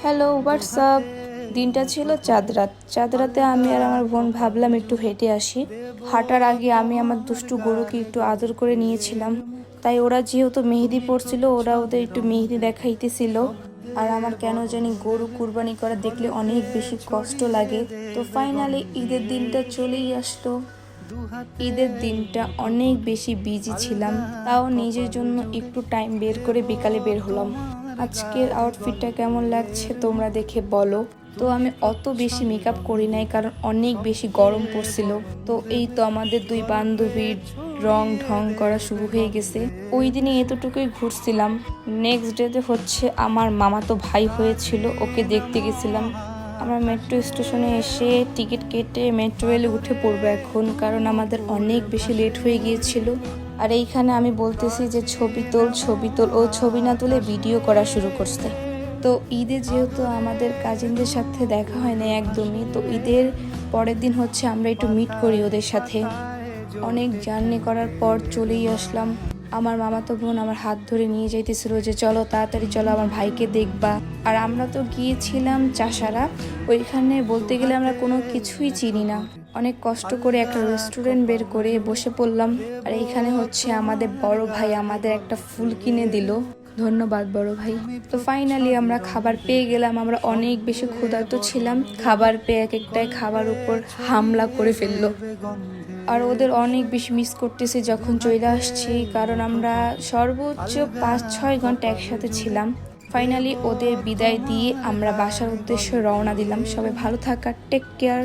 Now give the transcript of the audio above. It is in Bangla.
Hello WhatsApp. দিনটা ছিল চাঁদ রাতে আমি আর আমার বোন ভাবলাম একটু হেঁটে আসি। হাঁটার আগে আমি আমার দুষ্টু গরুকে একটু আদর করে নিয়েছিলাম, তাই ওরা যেহেতু মেহেদি পড়ছিল ওরা ওদের একটু মেহেদি দেখাইতেছিল। আর আমার কেন জানি গরু কুরবানি করা দেখলে অনেক বেশি কষ্ট লাগে। তো ফাইনালি ঈদের দিনটা চলেই আসলো। ঈদের দিনটা অনেক বেশি বিজি ছিলাম, তাও নিজের জন্য একটু টাইম বের করে বিকালে বের হলাম। আজকের আউটফিটটা কেমন লাগছে তোমরা দেখে বলো। তো আমি অত বেশি মেকআপ করি নাই, কারণ অনেক বেশি গরম পড়ছিল। তো এই তো আমাদের দুই বান্ধবীর রং ঢং করা শুরু হয়ে গেছে। ওই দিনে এতটুকুই ঘুরছিলাম। নেক্সট ডেতে হচ্ছে আমার মামাতো ভাই হয়েছিল, ওকে দেখতে গেছিলাম। আমরা মেট্রো স্টেশনে এসে টিকিট কেটে মেট্রো রেলে উঠে পড়বো এখন, কারণ আমাদের অনেক বেশি লেট হয়ে গিয়েছিল। আর এইখানে আমি বলতেছি যে ছবি তোল, ও ছবি না তুলে ভিডিও করা শুরু করছে। তো ঈদে যেহেতু আমাদের কাজিনদের সাথে দেখা হয় না একদমই, তো ঈদের পরের দিন হচ্ছে আমরা একটু মিট করি ওদের সাথে। অনেক জার্নি করার পর চলেই আসলাম। আমার মামাতো বোন আমার হাত ধরে নিয়ে যাইতেছিল যে চলো তাড়াতাড়ি চলো, আমার ভাইকে দেখবা। আর আমরা তো গিয়েছিলাম চাষারা, ওইখানে বলতে গেলে আমরা কোনো কিছুই চিনি না। অনেক কষ্ট করে একটা রেস্টুরেন্ট বের করে বসে পড়লাম। আর এইখানে হচ্ছে আমাদের বড় ভাই আমাদের একটা ফুল কিনে দিল, ধন্যবাদ বড় ভাই। তো ফাইনালি আমরা খাবার পেয়ে গেলাম। আমরা অনেক বেশি ক্ষুধার্ত ছিলাম, খাবার পেয়ে এক একটাই খাবার উপর হামলা করে ফেললো। আর ওদের অনেক বেশি মিস করতেছি যখন চলে আসছি, কারণ আমরা সর্বোচ্চ 5-6 ঘন্টা একসাথে ছিলাম। ফাইনালি ওদের বিদায় দিয়ে আমরা বাসার উদ্দেশ্যে রওনা দিলাম। সবাই ভালো থাকা, টেক কেয়ার।